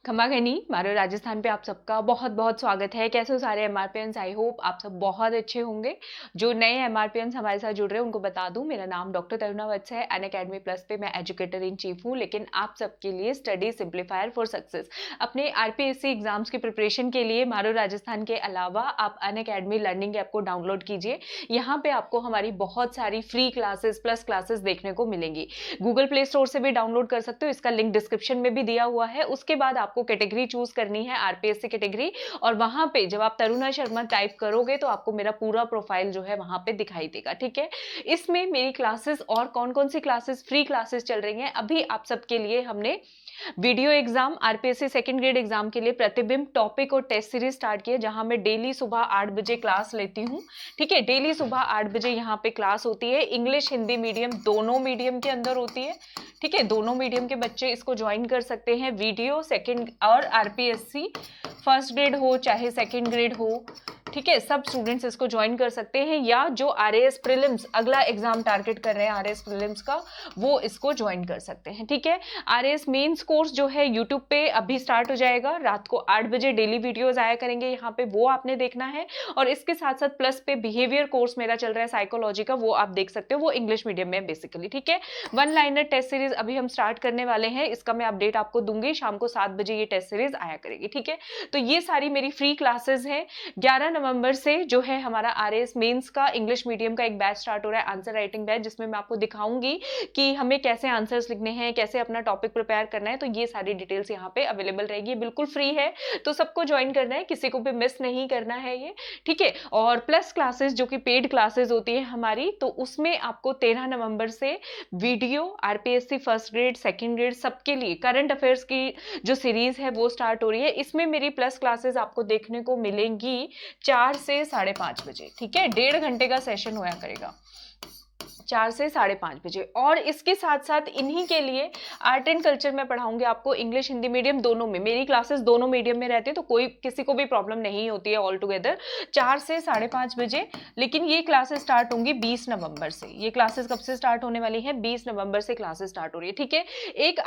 खमागनी मारो राजस्थान पे आप सबका बहुत बहुत स्वागत है। कैसे हो सारे एमआरपीएंस? आई होप आप सब बहुत अच्छे होंगे। जो नए एमआरपीएंस हमारे साथ जुड़ रहे हैं उनको बता दूं, मेरा नाम डॉक्टर तरुणा वत्स है। अनअकैडमी प्लस पे मैं एजुकेटर इन चीफ हूं, लेकिन आप सबके लिए स्टडी सिंप्लीफायर फॉर सक्सेस अपने आरपीएससी एग्जाम्स की प्रिपरेशन के लिए मारो राजस्थान के अलावा आप अनअकैडमी लर्निंग ऐप को डाउनलोड कीजिए। यहाँ पे आपको हमारी बहुत सारी फ्री क्लासेस प्लस क्लासेस देखने को मिलेंगी। गूगल प्ले स्टोर से भी डाउनलोड कर सकते हो, इसका लिंक डिस्क्रिप्शन में भी दिया हुआ है। उसके बाद आपको कैटेगरी चूज करनी है, आरपीएससी कैटेगरी, और वहां पे जब आप तरुणा शर्मा टाइप करोगे तो आपको मेरा पूरा प्रोफाइल जो है वहां पे दिखाई देगा। ठीक है, इसमें मेरी क्लासेस और कौन कौन सी क्लासेस फ्री क्लासेस चल रही हैं अभी आप सबके लिए, हमने video exam RPSC second grade exam के लिए प्रतिबिंब टॉपिक और टेस्ट सीरीज स्टार्ट किया, जहां मैं डेली सुबह 8 बजे क्लास लेती हूं। ठीक है, डेली सुबह 8 बजे यहाँ पे क्लास होती है। इंग्लिश हिंदी मीडियम दोनों मीडियम के अंदर होती है। ठीक है, दोनों मीडियम के बच्चे इसको ज्वाइन कर सकते हैं। वीडियो सेकंड और आरपीएससी फर्स्ट ग्रेड हो चाहे सेकंड ग्रेड हो, ठीक है, सब स्टूडेंट्स इसको ज्वाइन कर सकते हैं। या जो आरएएस प्रीलिम्स अगला एग्जाम टारगेट कर रहे हैं आरएएस प्रीलिम्स का, वो इसको ज्वाइन कर सकते हैं। ठीक है, आरएएस मेंस कोर्स जो है यूट्यूब पे अभी स्टार्ट हो जाएगा। रात को 8 बजे डेली वीडियोस आया करेंगे यहाँ पे, वो आपने देखना है। और इसके साथ साथ प्लस पे बिहेवियर कोर्स मेरा चल रहा है साइकोलॉजी का, वो आप देख सकते हो, वो इंग्लिश मीडियम में बेसिकली। ठीक है, वन लाइनर टेस्ट सीरीज अभी हम स्टार्ट करने वाले हैं, इसका मैं अपडेट आपको दूंगी। शाम को 7 बजे ये टेस्ट सीरीज आया करेगी। ठीक है, तो ये सारी मेरी फ्री क्लासेस है। 11 नवंबर से जो है हमारा आरएएस मेंस का इंग्लिश मीडियम का एक बैच स्टार्ट हो रहा है, आंसर राइटिंग बैच, जिसमें मैं आपको दिखाऊंगी कि हमें कैसे आंसर्स लिखने हैं, कैसे अपना टॉपिक प्रिपेयर करना है। तो ये सारी डिटेल्स यहाँ पे अवेलेबल रहेगी, बिल्कुल फ्री है, तो सबको ज्वाइन करना है, किसी को भी मिस नहीं करना है ये। ठीक है, और प्लस क्लासेस जो कि पेड क्लासेस होती है हमारी, तो उसमें आपको 13 नवंबर से video RPSC first grade second grade सबके लिए करंट अफेयर्स की जो सीरीज है वो स्टार्ट हो रही है। इसमें मेरी प्लस क्लासेस आपको देखने को मिलेंगी 4 से 5:30 बजे। ठीक है, 1.5 घंटे का सेशन होया करेगा 4 से 5:30 बजे। और इसके साथ साथ इन्हीं के लिए आर्ट एंड कल्चर में पढ़ाऊंगी आपको, इंग्लिश हिंदी मीडियम दोनों में। मेरी क्लासेस दोनों मीडियम में रहती है, तो कोई किसी को भी प्रॉब्लम नहीं होती है ऑल टुगेदर। 4 से 5:30 बजे, लेकिन ये क्लासेस स्टार्ट होंगी 20 नवंबर से। ये क्लासेस कब से स्टार्ट होने वाली है? 20 नवंबर से क्लासेस स्टार्ट हो रही है। ठीक है, एक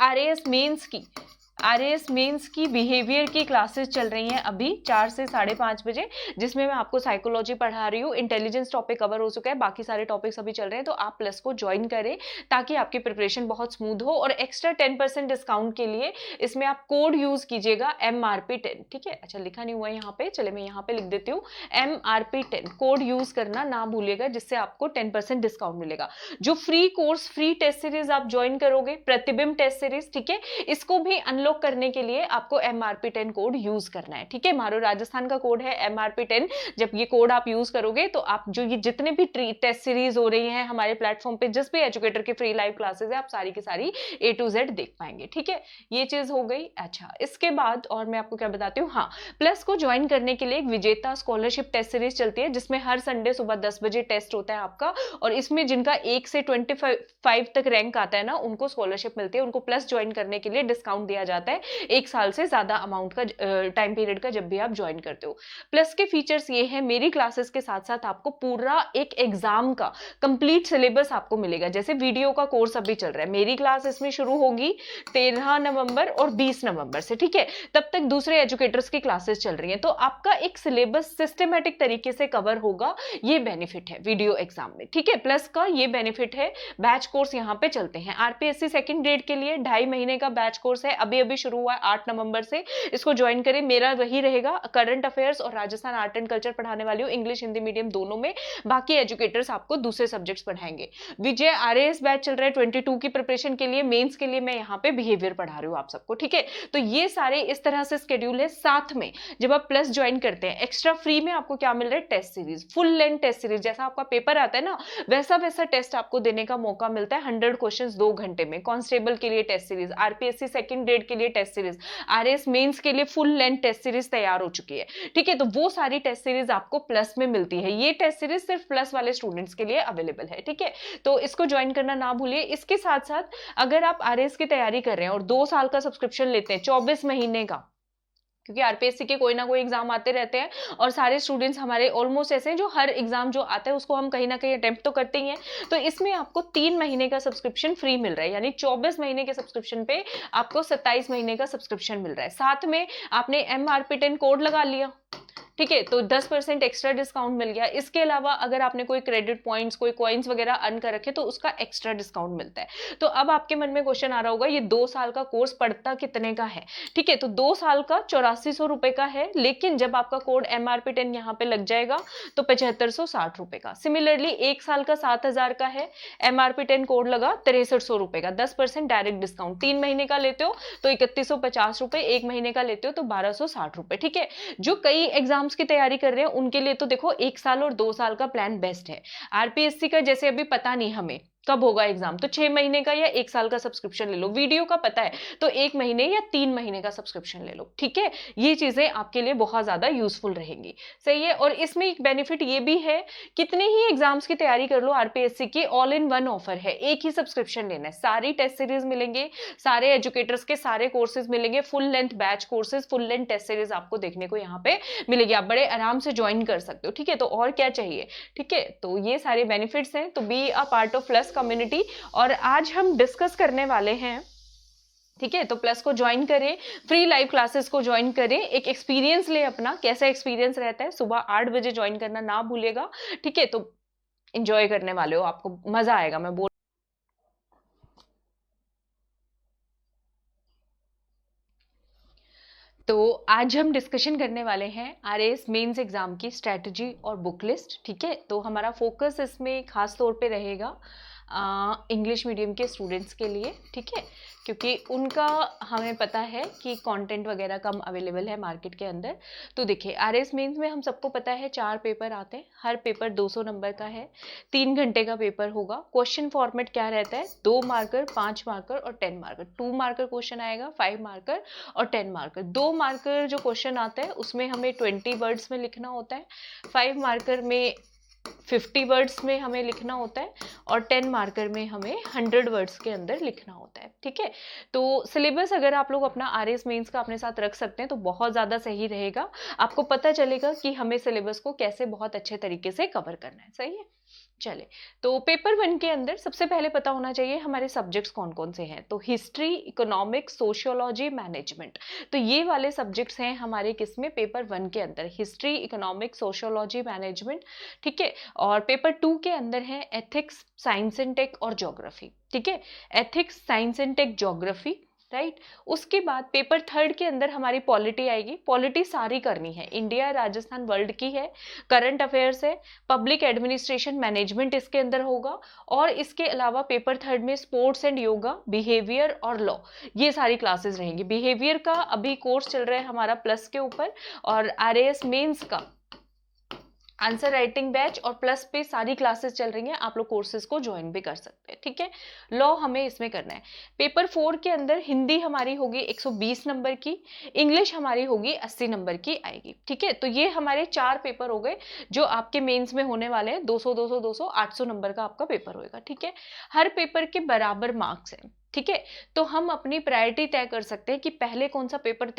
आरएएस मेंस की बिहेवियर की क्लासेस चल रही हैं अभी 4 से 5:30 बजे, जिसमें मैं आपको साइकोलॉजी पढ़ा रही हूँ। इंटेलिजेंस टॉपिक कवर हो चुका है, बाकी सारे टॉपिक्स अभी चल रहे हैं, तो आप प्लस को ज्वाइन करें ताकि आपकी प्रिपरेशन बहुत स्मूथ हो। और एक्स्ट्रा 10% डिस्काउंट के लिए इसमें आप कोड यूज कीजिएगा MRP10। ठीक है, अच्छा लिखा नहीं हुआ है यहाँ पे, चले मैं यहाँ पे लिख देती हूँ, MRP10 कोड यूज करना ना भूलिएगा, जिससे आपको 10% डिस्काउंट मिलेगा। जो free course free test series आप ज्वाइन करोगे, प्रतिबिंब टेस्ट सीरीज, ठीक है, इसको भी अनलॉक करने के लिए आपको MRP10 कोड यूज करना है। ठीक है, मारो राजस्थान का कोड है MRP10। जब ये कोड आप यूज करोगे तो आप जो ये जितने भी टेस्ट सीरीज हो रही हैं हमारे प्लेटफॉर्म पे, जिस भी एजुकेटर की फ्री लाइव क्लासेस है, आप सारी की सारी A to Z देख पाएंगे। ठीक है, ये चीज हो गई। अच्छा, इसके बाद और मैं आपको क्या बताती हूँ, हाँ, प्लस को ज्वाइन करने के लिए एक विजेता स्कॉलरशिप टेस्ट सीरीज चलती है, जिसमें हर संडे सुबह 10 बजे टेस्ट होता है आपका। और इसमें जिनका 1 से 25 तक रैंक आता है ना, उनको स्कॉलरशिप मिलती है। उनको प्लस ज्वाइन करने के लिए डिस्काउंट दिया जाता है 1 साल से ज्यादा अमाउंट का टाइम पीरियड का, जब भी आप ज्वाइन करते हो। प्लस के फीचर्स ये है, मेरी क्लासेस के साथ साथ आपको पूरा एक एग्जाम का कंप्लीट सिलेबस आपको मिलेगा। जैसे वीडियो का कोर्स अभी चल रहा है, मेरी क्लास इसमें शुरू होगी 13 नवंबर और 20 नवंबर से। ठीक है, तब तक दूसरे एजुकेटर्स की क्लासेस चल रही हैं, तो आपका एक सिलेबस सिस्टमेटिक तरीके से कवर होगा। ये बेनिफिट है वीडियो एग्जाम में। ठीक है, प्लस का ये बेनिफिट है। बैच कोर्स यहाँ पे चलते हैं आरपीएससी सेकंड ग्रेड के लिए, 2.5 महीने का बैच कोर्स है, अभी अभी शुरू हुआ है 8 नवंबर से। इसको ज्वाइन करें। मेरा वही रहेगा, करंट अफेयर्स और राजस्थान आर्ट एंड कल्चर पढ़ाने वाली हूँ, इंग्लिश हिंदी मीडियम दोनों में। बाकी एजुकेटर्स आपको दूसरे सब्जेक्ट्स पढ़ाएंगे। विजय आरएएस बैच चल रहा है 22 की प्रिपरेशन के लिए, मेंस के लिए मैं यहाँ पे बिहेवियर पढ़ा रही हूँ आप सबको। ठीक है, तो ये सारे इस तरह से स्केड्यूल है। साथ में जब आप प्लस ज्वाइन करते हैं, एक्स्ट्रा फ्री में आपको क्या मिल रहा है? Test series, full length test series. जैसा आपका पेपर आता है ना, वैसा वैसा टेस्ट आपको देने का मौका मिलता है। 100 क्वेश्चंस 2 घंटे में। कांस्टेबल के लिए test series, RPSC second grade के लिए टेस्ट सीरीज, आरएएस मेंस के लिए फुल लेंथ टेस्ट सीरीज तैयार हो चुकी है। ठीक है, तो वो सारी टेस्ट सीरीज आपको प्लस में मिलती है। ये टेस्ट सीरीज सिर्फ प्लस वाले स्टूडेंट्स के लिए अवेलेबल है। ठीक है, तो इसको ज्वाइन करना ना भूलिए। इसके साथ साथ अगर आप आरएएस की तैयारी कर रहे हैं और 2 साल का सब्सक्रिप्शन लेते हैं 24 महीने का, क्योंकि आरपीएससी के कोई ना कोई एग्जाम आते रहते हैं और सारे स्टूडेंट्स हमारे ऑलमोस्ट ऐसे हैं जो हर एग्जाम जो आता है उसको हम कहीं ना कहीं अटेम्प्ट तो करते ही हैं। तो इसमें आपको 3 महीने का सब्सक्रिप्शन फ्री मिल रहा है, यानी 24 महीने के सब्सक्रिप्शन पे आपको 27 महीने का सब्सक्रिप्शन मिल रहा है। साथ में आपने MRP10 कोड लगा लिया, ठीक है, तो 10% एक्स्ट्रा डिस्काउंट मिल गया। इसके अलावा अगर आपने कोई क्रेडिट पॉइंट्स, कोई कॉइन्स वगैरह अर्न कर रखे तो उसका एक्स्ट्रा डिस्काउंट मिलता है। तो अब आपके मन में क्वेश्चन आ रहा होगा ये 2 साल का कोर्स पड़ता कितने का है? ठीक है, तो 2 साल का 8400 रुपए का है, लेकिन जब आपका कोड MRP10 यहाँ पे लग जाएगा तो 7560 रुपए का। सिमिलरली 1 साल का 7000 का है, MRP10 कोड लगा 6300 रुपए का, 10% डायरेक्ट डिस्काउंट। 3 महीने का लेते हो तो 3150 रुपए, 1 महीने का लेते हो तो 1260 रुपए। ठीक है, जो कई एग्जाम्स की तैयारी कर रहे हैं उनके लिए तो देखो 1 साल और 2 साल का प्लान बेस्ट है। आरपीएससी का जैसे अभी पता नहीं हमें कब होगा एग्जाम, तो 6 महीने का या 1 साल का सब्सक्रिप्शन ले लो। वीडियो का पता है तो 1 महीने या 3 महीने का सब्सक्रिप्शन ले लो। ठीक है, ये चीजें आपके लिए बहुत ज्यादा यूजफुल रहेंगी। सही है, और इसमें एक बेनिफिट ये भी है, कितने ही एग्जाम्स की तैयारी कर लो आरपीएससी की, ऑल इन वन ऑफर है। एक ही सब्सक्रिप्शन लेना है, सारी टेस्ट सीरीज मिलेंगे, सारे एजुकेटर्स के सारे कोर्सेज मिलेंगे, full length batch courses, full length test series आपको देखने को यहाँ पे मिलेगी। आप बड़े आराम से ज्वाइन कर सकते हो। ठीक है, तो और क्या चाहिए? ठीक है, तो ये सारे बेनिफिट्स हैं, तो be a part of plus community. और आज हम डिस्कस करने वाले हैं, ठीक है, तो प्लस को ज्वाइन करें, फ्री लाइव क्लासेस को ज्वाइन करें, एक एक्सपीरियंस ले अपना, कैसा एक्सपीरियंस रहता है। सुबह 8 बजे ज्वाइन करना ना भूलेगा। ठीक है, तो एंजॉय करने वाले हो, आपको मजा आएगा। मैं बोल तो आज हम डिस्कशन करने वाले हैं आरएएस मेंस एग्जाम की स्ट्रेटजी और बुक लिस्ट। ठीक है, तो हमारा फोकस इसमें खास तौर पे रहेगा इंग्लिश मीडियम के स्टूडेंट्स के लिए। ठीक है, क्योंकि उनका हमें पता है कि कंटेंट वगैरह कम अवेलेबल है मार्केट के अंदर। तो देखिए, आरएएस मेंस में हम सबको पता है 4 पेपर आते हैं, हर पेपर 200 नंबर का है, 3 घंटे का पेपर होगा। क्वेश्चन फॉर्मेट क्या रहता है? 2 मार्कर, 5 मार्कर और 10 मार्कर। 2 मार्कर क्वेश्चन आएगा, 5 मार्कर और 10 मार्कर। 2 मार्कर जो क्वेश्चन आता है उसमें हमें 20 वर्ड्स में लिखना होता है, 5 मार्कर में 50 वर्ड्स में हमें लिखना होता है और 10 मार्कर में हमें 100 वर्ड्स के अंदर लिखना होता है। ठीक है, तो सिलेबस अगर आप लोग अपना आरएएस मेंस का अपने साथ रख सकते हैं तो बहुत ज़्यादा सही रहेगा। आपको पता चलेगा कि हमें सिलेबस को कैसे बहुत अच्छे तरीके से कवर करना है। सही है, चले, तो पेपर 1 के अंदर सबसे पहले पता होना चाहिए हमारे सब्जेक्ट्स कौन कौन से हैं। तो हिस्ट्री, इकोनॉमिक्स, सोशियोलॉजी, मैनेजमेंट, तो ये वाले सब्जेक्ट्स हैं हमारे किसमें? पेपर 1 के अंदर, हिस्ट्री, इकोनॉमिक्स, सोशियोलॉजी, मैनेजमेंट। ठीक है, और पेपर 2 के अंदर है एथिक्स, साइंस एंड टेक और ज्योग्राफी। ठीक है, ethics, science and tech, geography, right. उसके बाद पेपर 3 के अंदर हमारी पॉलिटी आएगी। पॉलिटी सारी करनी है, इंडिया, राजस्थान, वर्ल्ड की है, करंट अफेयर्स है, पब्लिक एडमिनिस्ट्रेशन, मैनेजमेंट इसके अंदर होगा। और इसके अलावा पेपर 3 में स्पोर्ट्स एंड योगा, बिहेवियर और लॉ, ये सारी क्लासेस रहेंगी। बिहेवियर का अभी कोर्स चल रहा है हमारा प्लस के ऊपर, और आरएएस मेंस का आंसर राइटिंग बैच और प्लस पे सारी क्लासेस चल रही हैं, आप लोग कोर्सेज को ज्वाइन भी कर सकते हैं। ठीक है, लॉ हमें इसमें करना है। पेपर 4 के अंदर हिंदी हमारी होगी 120 नंबर की, इंग्लिश हमारी होगी 80 नंबर की आएगी। ठीक है, तो ये हमारे 4 पेपर हो गए जो आपके मेंस में होने वाले हैं। 200 200 200 800 नंबर का आपका पेपर होएगा। ठीक है, हर पेपर के बराबर मार्क्स हैं। ठीक है, तो हम अपनी प्रायोरिटी तय कर सकते हैं कि पहले कौन सा पेपर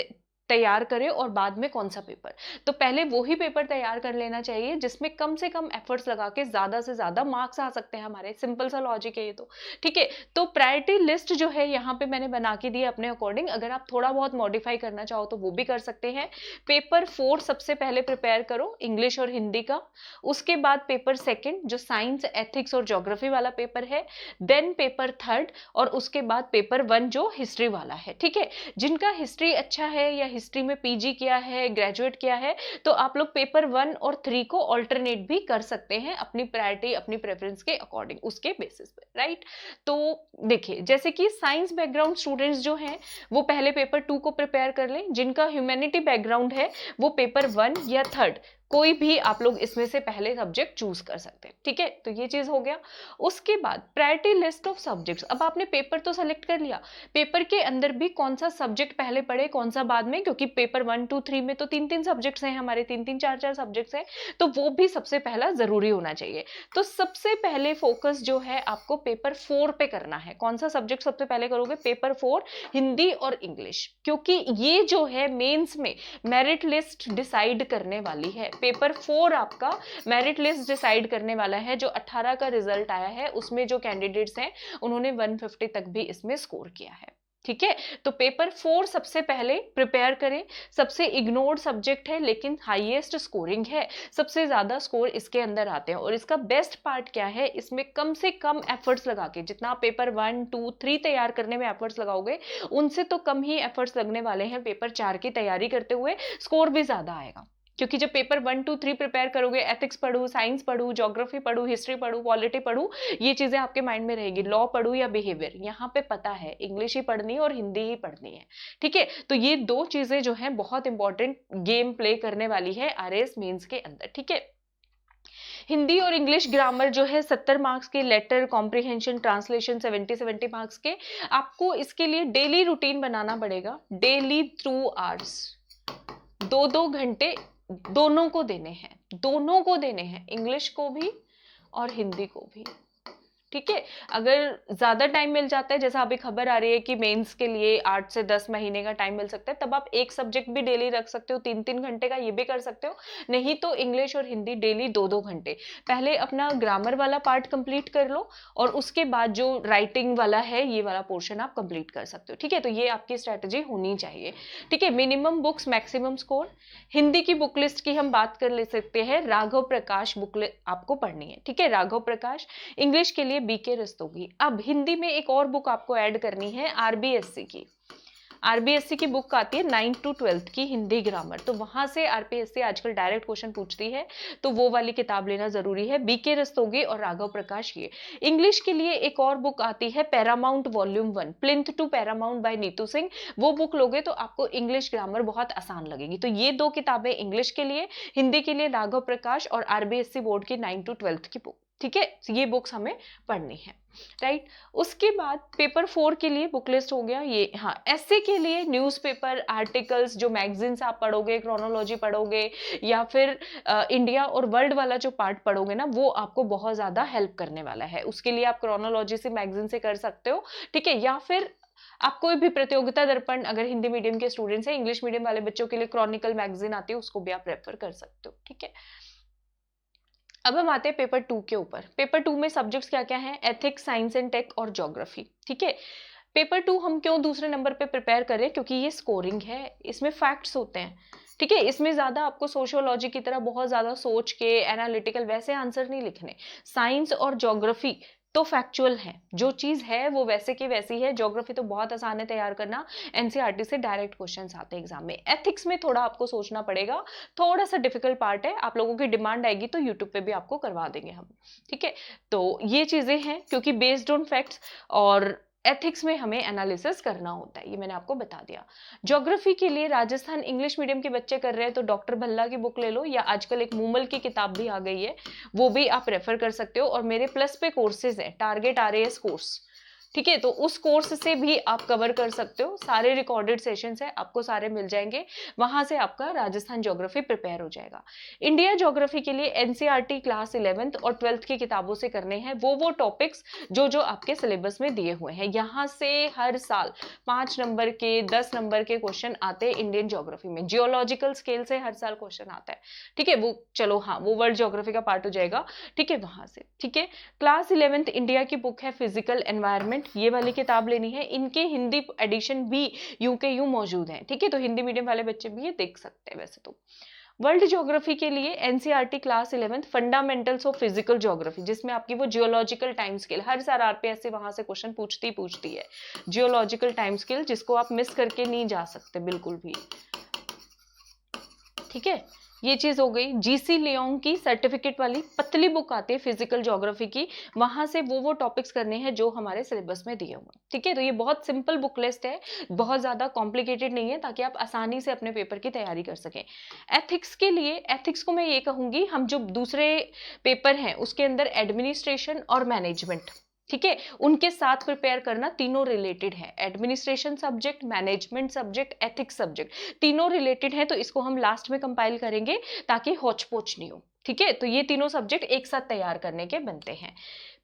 तैयार करें और बाद में कौन सा पेपर। तो पहले वही पेपर तैयार कर लेना चाहिए जिसमें कम से कम एफर्ट्स लगा के ज्यादा से ज्यादा मार्क्स आ सकते हैं हमारे। सिंपल सा लॉजिक है ये तो। ठीक है, तो प्रायोरिटी लिस्ट जो है यहाँ पे मैंने बना के दी अपने अकॉर्डिंग, अगर आप थोड़ा बहुत मॉडिफाई करना चाहो तो वो भी कर सकते हैं। पेपर 4 सबसे पहले प्रिपेयर करो, इंग्लिश और हिंदी का। उसके बाद पेपर 2 जो साइंस, एथिक्स और ज्योग्राफी वाला पेपर है, देन पेपर 3 और उसके बाद पेपर 1 जो हिस्ट्री वाला है। ठीक है, जिनका हिस्ट्री अच्छा है या हिस्ट्री में पीजी किया है, ग्रेजुएट किया है, तो आप लोग पेपर 1 और 3 को ऑल्टरनेट भी कर सकते हैं अपनी प्रायोरिटी, अपनी प्रेफरेंस के अकॉर्डिंग, उसके बेसिस पे, राइट। तो देखिए, जैसे कि साइंस बैकग्राउंड स्टूडेंट्स जो हैं वो पहले पेपर 2 को प्रिपेयर कर लें, जिनका ह्यूमैनिटी बैकग्राउंड है वो पेपर 1 या 3 कोई भी आप लोग इसमें से पहले सब्जेक्ट चूज कर सकते हैं, ठीक है। तो ये चीज हो गया। उसके बाद प्रायोरिटी लिस्ट ऑफ सब्जेक्ट्स। अब आपने पेपर तो सेलेक्ट कर लिया, पेपर के अंदर भी कौन सा सब्जेक्ट पहले पढ़े कौन सा बाद में, क्योंकि पेपर 1 2 3 में तो 3 सब्जेक्ट्स हैं हमारे, 4 सब्जेक्ट्स हैं, तो वो भी सबसे पहला जरूरी होना चाहिए। तो सबसे पहले फोकस जो है आपको पेपर 4 पे करना है। कौन सा सब्जेक्ट सबसे पहले करोगे? पेपर 4, हिंदी और इंग्लिश, क्योंकि ये जो है मेंस में मेरिट लिस्ट डिसाइड करने वाली है। पेपर 4 आपका मेरिट लिस्ट डिसाइड करने वाला है। जो 18 का रिजल्ट आया है उसमें जो कैंडिडेट्स हैं उन्होंने 150 तक भी इसमें स्कोर किया है, ठीक है। तो पेपर 4 सबसे पहले प्रिपेयर करें। सबसे इग्नोर्ड सब्जेक्ट है लेकिन हाईएस्ट स्कोरिंग है, सबसे ज्यादा स्कोर इसके अंदर आते हैं। और इसका बेस्ट पार्ट क्या है, इसमें कम से कम एफर्ट्स लगा के, जितना आप पेपर 1 2 3 तैयार करने में एफर्ट्स लगाओगे उनसे तो कम ही एफर्ट्स लगने वाले हैं पेपर 4 की तैयारी करते हुए, स्कोर भी ज्यादा आएगा। क्योंकि जब पेपर 1 2 3 प्रिपेयर करोगे, एथिक्स पढ़ू, साइंस पढ़ू, ज्योग्राफी पढ़ू, हिस्ट्री पढ़ू, पॉलिटी पढ़ू, ये चीजें आपके माइंड में रहेगी। लॉ पढ़ू या बिहेवियर, यहाँ पे पता है इंग्लिश ही पढ़नी है और हिंदी ही पढ़नी है, ठीक है। तो ये दो चीजें जो है बहुत इंपॉर्टेंट गेम प्ले करने वाली है आरएएस मेंस के अंदर, ठीक है। हिंदी और इंग्लिश ग्रामर जो है 70 मार्क्स के, लेटर कॉम्प्रिहेंशन ट्रांसलेशन 70 मार्क्स के। आपको इसके लिए डेली रूटीन बनाना पड़ेगा, डेली 2 आवर्स, 2 घंटे दोनों को देने हैं, दोनों को देने हैं, इंग्लिश को भी और हिंदी को भी, ठीक है। अगर ज्यादा टाइम मिल जाता है, जैसा अभी खबर आ रही है कि मेंस के लिए 8 से 10 महीने का टाइम मिल सकता है, तब आप एक सब्जेक्ट भी डेली रख सकते हो, 3 घंटे का, ये भी कर सकते हो। नहीं तो इंग्लिश और हिंदी डेली 2 घंटे। पहले अपना ग्रामर वाला पार्ट कंप्लीट कर लो और उसके बाद जो राइटिंग वाला है ये वाला पोर्शन आप कंप्लीट कर सकते हो, ठीक है। तो ये आपकी स्ट्रेटेजी होनी चाहिए, ठीक है। Minimum books maximum score. Hindi की बुक लिस्ट की हम बात कर ले सकते हैं, राघव प्रकाश बुक आपको पढ़नी है, ठीक है, राघव प्रकाश। इंग्लिश के लिए बीके रस्तोगी। अब हिंदी में एक और बुक आपको ऐड करनी है, आरबीएससी की। आरबीएससी की बुक आती है 9 to 12 की हिंदी ग्रामर, तो वहां से आरपीएससी आजकल डायरेक्ट क्वेश्चन पूछती है, तो वो वाली किताब लेना जरूरी है, बीके रस्तोगी और राघव प्रकाश ये। इंग्लिश के लिए एक और बुक आती है Paramount volume 1, plinth to Paramount by Neetu Singh. वो बुक लोगे तो आपको इंग्लिश ग्रामर बहुत आसान लगेगी। तो ये 2 किताबें इंग्लिश के लिए, हिंदी के लिए राघव प्रकाश और आरबीएससी बोर्ड की 9 to 12 की बुक, ठीक है। ये बुक्स हमें पढ़नी है, राइट। उसके बाद पेपर 4 के लिए बुक लिस्ट हो गया ये। हाँ, एसए के लिए न्यूज़पेपर आर्टिकल्स, जो मैगजीन्स आप पढ़ोगे, क्रोनोलॉजी पढ़ोगे या फिर इंडिया और वर्ल्ड वाला जो पार्ट पढ़ोगे ना, वो आपको बहुत ज्यादा हेल्प करने वाला है। उसके लिए आप क्रोनोलॉजी से, मैगजीन से कर सकते हो, ठीक है। या फिर आप कोई भी प्रतियोगिता दर्पण, अगर हिंदी मीडियम के स्टूडेंट्स हैं, इंग्लिश मीडियम वाले बच्चों के लिए क्रॉनिकल मैगजीन आती है, उसको भी आप रेफर कर सकते हो, ठीक है। अब हम आते हैं पेपर 2 के ऊपर। पेपर 2 में सब्जेक्ट्स क्या क्या हैं? एथिक्स, साइंस एंड टेक और ज्योग्राफी, ठीक है। पेपर 2 हम क्यों दूसरे नंबर पे प्रिपेयर करें? क्योंकि ये स्कोरिंग है, इसमें फैक्ट्स होते हैं, ठीक है। इसमें ज्यादा आपको सोशियोलॉजी की तरह बहुत ज्यादा सोच के एनालिटिकल वैसे आंसर नहीं लिखने। साइंस और ज्योग्राफी तो फैक्चुअल है, जो चीज है वो वैसे की वैसी है। ज्योग्राफी तो बहुत आसान है तैयार करना, एनसीईआरटी से डायरेक्ट क्वेश्चंस आते हैं एग्जाम में। एथिक्स में थोड़ा आपको सोचना पड़ेगा, थोड़ा सा डिफिकल्ट पार्ट है, आप लोगों की डिमांड आएगी तो यूट्यूब पे भी आपको करवा देंगे हम, ठीक है। तो ये चीजें हैं क्योंकि बेस्ड ऑन फैक्ट्स, और एथिक्स में हमें एनालिसिस करना होता है, ये मैंने आपको बता दिया। ज्योग्राफी के लिए राजस्थान इंग्लिश मीडियम के बच्चे कर रहे हैं तो डॉक्टर भल्ला की बुक ले लो, या आजकल एक मूमल की किताब भी आ गई है, वो भी आप रेफर कर सकते हो। और मेरे प्लस पे कोर्सेज है, टारगेट आरएएस कोर्स, ठीक है, तो उस कोर्स से भी आप कवर कर सकते हो। सारे रिकॉर्डेड सेशंस है, आपको सारे मिल जाएंगे, वहां से आपका राजस्थान ज्योग्राफी प्रिपेयर हो जाएगा। इंडिया ज्योग्राफी के लिए एनसीईआरटी क्लास 11th और 12th की किताबों से करने हैं वो टॉपिक्स जो जो आपके सिलेबस में दिए हुए हैं। यहाँ से हर साल 5 नंबर के 10 नंबर के क्वेश्चन आते हैं इंडियन ज्योग्राफी में। जियोलॉजिकल स्केल से हर साल क्वेश्चन आता है, ठीक है। वो चलो हाँ, वो वर्ल्ड ज्योग्राफी का पार्ट हो जाएगा, ठीक है, वहां से, ठीक है। क्लास 11th इंडिया की बुक है फिजिकल एनवायरमेंट, ये वाली किताब लेनी है। इनके हिंदी एडिशन भी यूं के यूं मौजूद है, ठीक है, तो हिंदी मीडियम वाले बच्चे भी ये देख सकते हैं वैसे तो। वर्ल्ड ज्योग्राफी के लिए NCERT class 11th fundamentals of physical geography, जिसमें आपकी वो जियोलॉजिकल टाइम स्केल, हर साल आरपीएससी वहां से क्वेश्चन पूछती है, जियोलॉजिकल टाइम स्केल, जिसको आप मिस करके नहीं जा सकते बिल्कुल भी, ठीक है। ये चीज हो गई। जीसी लियोंग की सर्टिफिकेट वाली पतली बुक आती है फिजिकल ज्योग्राफी की, वहां से वो टॉपिक्स करने हैं जो हमारे सिलेबस में दिए हुए हैं, ठीक है। तो ये बहुत सिंपल बुक लिस्ट है, बहुत ज्यादा कॉम्प्लिकेटेड नहीं है, ताकि आप आसानी से अपने पेपर की तैयारी कर सकें। एथिक्स के लिए, एथिक्स को मैं ये कहूंगी, हम जो दूसरे पेपर हैं उसके अंदर एडमिनिस्ट्रेशन और मैनेजमेंट, ठीक है, उनके साथ प्रिपेयर करना, तीनों रिलेटेड है। Administration subject, management subject, ethics subject, तीनों रिलेटेड है, तो इसको हम लास्ट में कंपाइल करेंगे ताकि होच पोच नहीं हो, ठीक है। तो ये तीनों सब्जेक्ट एक साथ तैयार करने के बनते हैं।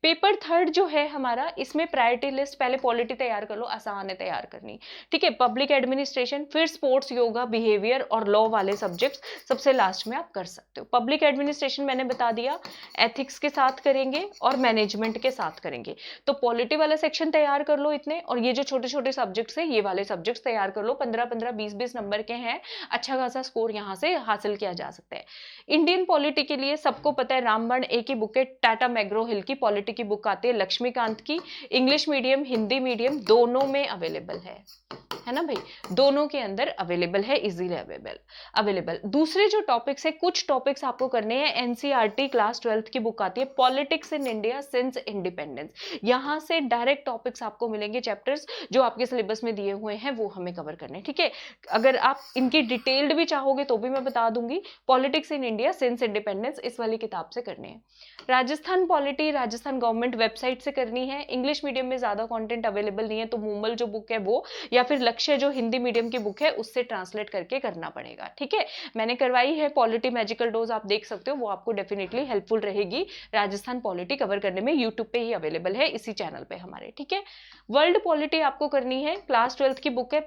पेपर थर्ड जो है हमारा, इसमें प्रायोरिटी लिस्ट, पहले पॉलिटी तैयार कर लो, आसान है तैयार करनी, ठीक है। पब्लिक एडमिनिस्ट्रेशन, फिर स्पोर्ट्स, योगा, बिहेवियर और लॉ वाले सब्जेक्ट्स सबसे लास्ट में आप कर सकते हो। पब्लिक एडमिनिस्ट्रेशन मैंने बता दिया, एथिक्स के साथ करेंगे और मैनेजमेंट के साथ करेंगे। तो पॉलिटी वाला सेक्शन तैयार कर लो इतने, और ये जो छोटे छोटे सब्जेक्ट्स है ये वाले सब्जेक्ट्स तैयार कर लो, 15-15, 20-20 नंबर के हैं, अच्छा खासा स्कोर यहाँ से हासिल किया जा सकता है। इंडियन पॉलिटी के लिए सबको पता है, रामबन ए की बुक है, टाटा मैग्रो हिल की पॉलिटी की बुक आती है, लक्ष्मीकांत की, इंग्लिश मीडियम हिंदी मीडियम दोनों में अवेलेबल है ना भाई, दोनों के अंदर अवेलेबल है, इजीली अवेलेबल। दूसरे जो टॉपिक्स है, कुछ टॉपिक्स आपको करने हैं, एनसीईआरटी क्लास 12th की बुक आती है, politics in India since independence, यहां से डायरेक्ट टॉपिक्स आपको मिलेंगे, चैप्टर्स जो आपके सिलेबस में दिए हुए हैं वो हमें कवर करने, ठीक है। अगर आप इनकी डिटेल्ड भी चाहोगे तो भी मैं बता दूंगी, politics in India since independence इस वाली किताब से करनी है। Rajasthan polity Rajasthan government website से करनी है, इंग्लिश मीडियम में ज्यादा कंटेंट अवेलेबल नहीं है, तो मूमल जो बुक है वो, या फिर लक्ष्य जो हिंदी मीडियम की बुक है उससे ट्रांसलेट करके करना पड़ेगा, ठीक है। मैंने करवाई है पॉलिटी मैजिकल डोज, आप देख सकते हो, वो आपको डेफिनेटली हेल्पफुल रहेगी राजस्थान पॉलिटी कवर करने में, यूट्यूब पे ही अवेलेबल है, इसी चैनल पे हमारे, ठीक है। वर्ल्ड पॉलिटी आपको करनी है, क्लास 12th की बुक है,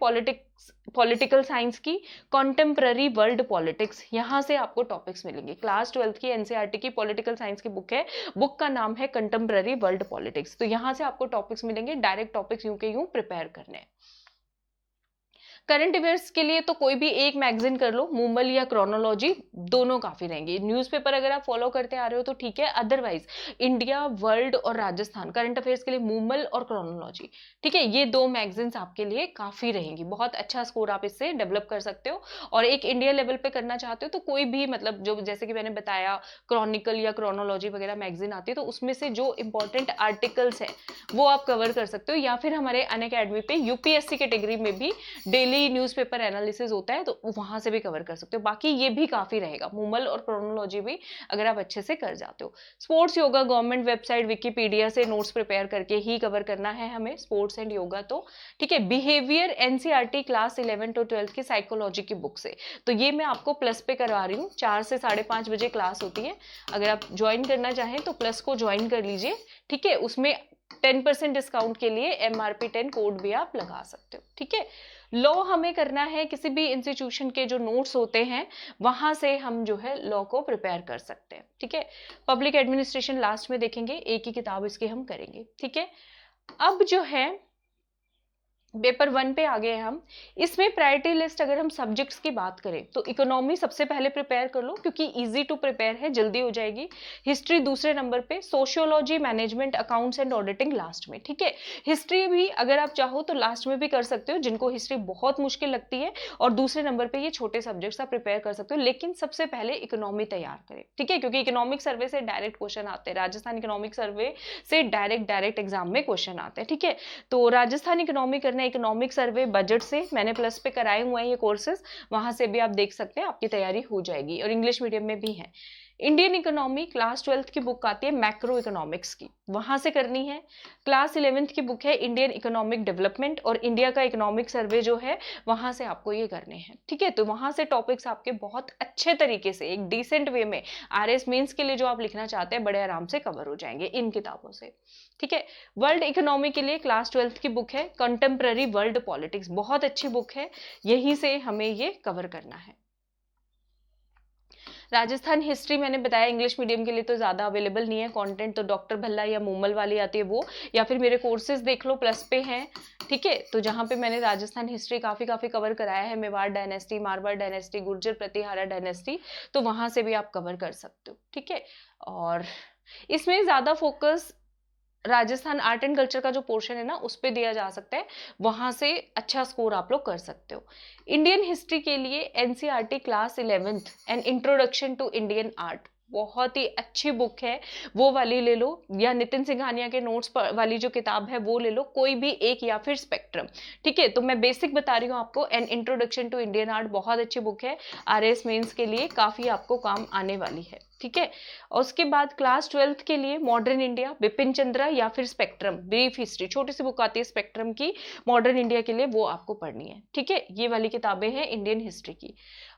पॉलिटिकल साइंस की, कॉन्टेम्प्ररी वर्ल्ड पॉलिटिक्स, यहां से आपको टॉपिक्स मिलेंगे। क्लास 12th की एनसीईआरटी की पॉलिटिकल साइंस की बुक है, बुक का नाम है कंटेम्प्ररी वर्ल्ड पॉलिटिक्स, तो यहां से आपको टॉपिक्स मिलेंगे, डायरेक्ट टॉपिक्स यूं के यूं प्रिपेयर करने। करंट अफेयर्स के लिए तो कोई भी एक मैगजीन कर लो, मूमल या क्रोनोलॉजी, दोनों काफी रहेंगी। न्यूज़पेपर अगर आप फॉलो करते आ रहे हो तो ठीक है, अदरवाइज इंडिया, वर्ल्ड और राजस्थान करंट अफेयर्स के लिए मूमल और क्रोनोलॉजी, ठीक है, ये दो मैगजीन्स आपके लिए काफी रहेंगी, बहुत अच्छा स्कोर आप इससे डेवलप कर सकते हो। और एक इंडिया लेवल पे करना चाहते हो तो कोई भी, मतलब जो जैसे कि मैंने बताया क्रॉनिकल या क्रोनोलॉजी वगैरह मैगजीन आती है, तो उसमें से जो इंपॉर्टेंट आर्टिकल्स है वो आप कवर कर सकते हो, या फिर हमारे अनअकैडमी पे यूपीएससी कैटेगरी में भी डेली न्यूज़पेपर एनालिसिस होता है, तो वहां से भी कवर कर सकते हो। बाकी ये भी काफी रहेगा, मूमल और क्रोनोलॉजी भी अगर आप अच्छे से कर जाते हो। Sports yoga government website Wikipedia से नोट्स प्रिपेयर करके ही कवर करना है हमें, स्पोर्ट्स एंड योगा तो, ठीक है। बिहेवियर एनसीईआरटी क्लास 11 to 12 की साइकोलॉजी की बुक से, तो ये मैं आपको प्लस पे करवा रही हूँ, 4 से 5:30 बजे क्लास होती है, अगर आप ज्वाइन करना चाहें तो प्लस को ज्वाइन कर लीजिए, ठीक है। उसमें 10% डिस्काउंट के लिए MRP 10 कोड भी आप लगा सकते हो, ठीक है। लॉ हमें करना है, किसी भी इंस्टीट्यूशन के जो नोट्स होते हैं वहां से हम जो है लॉ को प्रिपेयर कर सकते हैं, ठीक है। पब्लिक एडमिनिस्ट्रेशन लास्ट में देखेंगे, एक ही किताब इसकी हम करेंगे, ठीक है। अब जो है पेपर 1 पे आ गए हम, इसमें प्रायोरिटी लिस्ट अगर हम सब्जेक्ट्स की बात करें तो इकोनॉमी सबसे पहले प्रिपेयर कर लो, क्योंकि इजी टू प्रिपेयर है, जल्दी हो जाएगी। हिस्ट्री दूसरे नंबर पे, sociology, management, accounts and auditing last में, ठीक है। हिस्ट्री भी अगर आप चाहो तो लास्ट में भी कर सकते हो, जिनको हिस्ट्री बहुत मुश्किल लगती है, और दूसरे नंबर पे ये छोटे सब्जेक्ट्स आप प्रिपेयर कर सकते हो, लेकिन सबसे पहले इकोनॉमी तैयार करें, ठीक है, क्योंकि इकोनॉमिक सर्वे से डायरेक्ट क्वेश्चन आते हैं, राजस्थान इकोनॉमिक सर्वे से डायरेक्ट एग्जाम में क्वेश्चन आते हैं, ठीक है। तो राजस्थान इकोनॉमी करना, इकोनॉमिक सर्वे बजट से मैंने प्लस पे कराए हुए हैं ये कोर्सेज, वहां से भी आप देख सकते हैं, आपकी तैयारी हो जाएगी, और इंग्लिश मीडियम में भी है। इंडियन इकोनॉमी क्लास 12th की बुक आती है मैक्रो इकोनॉमिक्स की, वहां से करनी है। क्लास 11th की बुक है इंडियन इकोनॉमिक डेवलपमेंट, और इंडिया का इकोनॉमिक सर्वे जो है वहां से आपको ये करने हैं, ठीक है। तो वहां से टॉपिक्स आपके बहुत अच्छे तरीके से एक डिसेंट वे में आरएस मेंस के लिए जो आप लिखना चाहते हैं बड़े आराम से कवर हो जाएंगे इन किताबों से, ठीक है। वर्ल्ड इकोनॉमी के लिए क्लास 12th की बुक है कंटेम्प्ररी वर्ल्ड पॉलिटिक्स, बहुत अच्छी बुक है, यहीं से हमें ये कवर करना है। राजस्थान हिस्ट्री मैंने बताया इंग्लिश मीडियम के लिए तो ज्यादा अवेलेबल नहीं है कंटेंट, तो डॉक्टर भल्ला या मूमल वाली आती है वो, या फिर मेरे कोर्सेज देख लो प्लस पे हैं, ठीक है। तो जहां पे मैंने राजस्थान हिस्ट्री काफी कवर कराया है, Mewar dynasty, Marwar dynasty, Gurjar Pratihara dynasty, तो वहां से भी आप कवर कर सकते हो, ठीक है। और इसमें ज्यादा focus Rajasthan art and culture का जो पोर्शन है ना उस पे दिया जा सकता है, वहां से अच्छा स्कोर आप लोग कर सकते हो। इंडियन हिस्ट्री के लिए NCERT class 11th and introduction to Indian art, बहुत ही अच्छी बुक है, वो वाली ले लो, या नितिन सिंघानिया के नोट्स वाली जो किताब है वो ले लो, कोई भी एक, या फिर स्पेक्ट्रम। ठीक है, तो मैं बेसिक बता रही हूँ आपको, an introduction to Indian art बहुत अच्छी बुक है, आरएस मेंस के लिए काफी आपको काम आने वाली है। ठीक है, और उसके बाद क्लास 12th के लिए मॉडर्न इंडिया, बिपिन चंद्रा, या फिर स्पेक्ट्रम ब्रीफ हिस्ट्री, छोटी सी बुक आती है स्पेक्ट्रम की मॉडर्न इंडिया के लिए, वो आपको पढ़नी है। ठीक है, ये वाली किताबें हैं इंडियन हिस्ट्री की।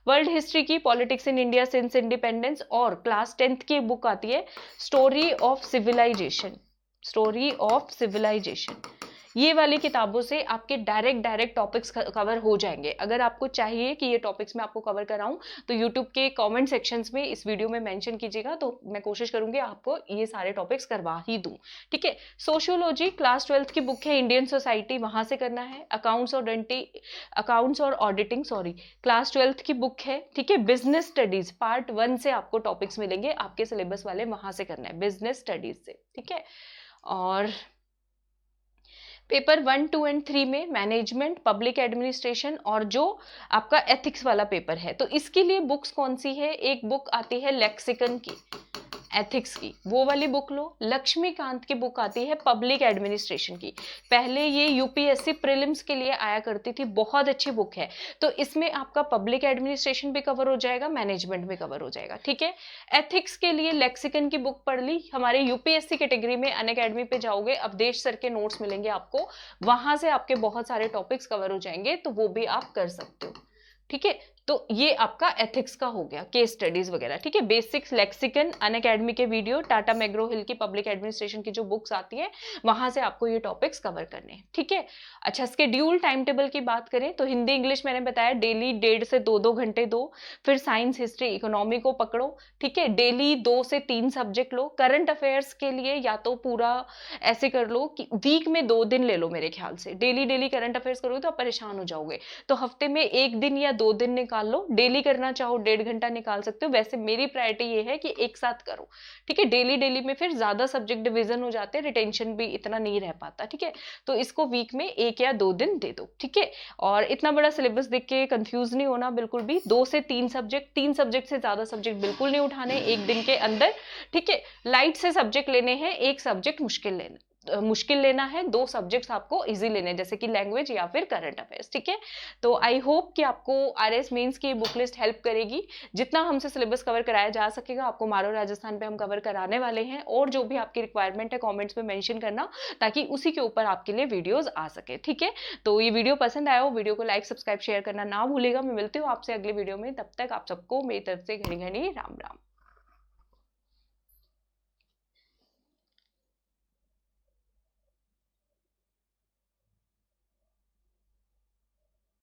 वर्ल्ड हिस्ट्री की politics in India since independence, और क्लास 10th की बुक आती है story of civilisation, story of civilisation. ये वाली किताबों से आपके डायरेक्ट टॉपिक्स कवर हो जाएंगे। अगर आपको चाहिए कि ये टॉपिक्स मैं आपको कवर कराऊं तो यूट्यूब के कमेंट सेक्शंस में इस वीडियो में मेंशन कीजिएगा, तो मैं कोशिश करूंगी आपको ये सारे टॉपिक्स करवा ही दूं। ठीक है, सोशियोलॉजी क्लास 12th की बुक है, इंडियन सोसाइटी, वहां से करना है। अकाउंट्स और ऑडिटिंग सॉरी, क्लास 12th की बुक है। ठीक है, बिजनेस स्टडीज पार्ट 1 से आपको टॉपिक्स मिलेंगे, आपके सिलेबस वाले वहां से करना है, बिजनेस स्टडीज से। ठीक है, और पेपर 1, 2 एंड 3 में मैनेजमेंट, पब्लिक एडमिनिस्ट्रेशन और जो आपका एथिक्स वाला पेपर है, तो इसके लिए बुक्स कौन सी है, एक बुक आती है लेक्सिकन की, एथिक्स की, वो वाली बुक लो। लक्ष्मीकांत की बुक आती है पब्लिक एडमिनिस्ट्रेशन की, पहले ये यूपीएससी प्रीलिम्स के लिए आया करती थी, बहुत अच्छी बुक है। तो इसमें आपका पब्लिक एडमिनिस्ट्रेशन भी कवर हो जाएगा, मैनेजमेंट भी कवर हो जाएगा। ठीक है, एथिक्स के लिए लेक्सिकन की बुक पढ़ ली, हमारे यूपीएससी कैटेगरी में अनअकैडमी पे जाओगे, अवधेश सर के नोट्स मिलेंगे आपको, वहां से आपके बहुत सारे टॉपिक्स कवर हो जाएंगे, तो वो भी आप कर सकते हो। ठीक है, तो ये आपका एथिक्स का हो गया, केस स्टडीज वगैरह। ठीक है, बेसिक्स, लेक्सिकन, अनअकैडमी के वीडियो, टाटा मैग्रो हिल की पब्लिक एडमिनिस्ट्रेशन की जो बुक्स आती है वहां से आपको ये टॉपिक्स कवर करने हैं। ठीक है, अच्छा स्केड्यूल टाइम टेबल की बात करें तो हिंदी इंग्लिश मैंने बताया डेली 1.5 से 2 घंटे दो, फिर साइंस हिस्ट्री इकोनॉमी को पकड़ो। ठीक है, डेली 2 से 3 सब्जेक्ट लो। करंट अफेयर्स के लिए या तो पूरा ऐसे कर लो कि वीक में 2 दिन ले लो, मेरे ख्याल से डेली डेली करंट अफेयर्स करोगे तो आप परेशान हो जाओगे, तो हफ्ते में 1 दिन या 2 दिन निकाल लो। डेली करना चाहो 1.5 घंटा निकाल सकते हो, वैसे मेरी प्रायोरिटी ये है कि एक साथ करो। ठीक है, डेली डेली में फिर ज्यादा सब्जेक्ट डिवीजन हो जाते हैं, रिटेंशन भी इतना नहीं रह पाता। ठीक है, तो इसको वीक में 1 या 2 दिन दे दो। ठीक है, और इतना बड़ा सिलेबस देख के कंफ्यूज नहीं होना बिल्कुल भी, 2 से 3 सब्जेक्ट, 3 सब्जेक्ट से ज्यादा सब्जेक्ट बिल्कुल नहीं उठाने एक दिन के अंदर। ठीक है, लाइट से सब्जेक्ट लेने हैं, एक सब्जेक्ट मुश्किल लेना है, 2 सब्जेक्ट्स आपको इजी लेने हैं, जैसे कि लैंग्वेज या फिर करंट अफेयर्स। ठीक है, तो आई होप कि आपको आरएस मेंस की बुक लिस्ट हेल्प करेगी, जितना हमसे सिलेबस कवर कराया जा सकेगा आपको मारो राजस्थान पे हम कवर कराने वाले हैं, और जो भी आपकी रिक्वायरमेंट है कमेंट्स में मेंशन करना, ताकि उसी के ऊपर आपके लिए वीडियोस आ सके। ठीक है, तो ये वीडियो पसंद आया हो, वीडियो को लाइक सब्सक्राइब शेयर करना ना भूलेगा। मैं मिलती हूँ आपसे अगले वीडियो में, तब तक आप सबको मेरी तरफ से घनी घनी राम राम।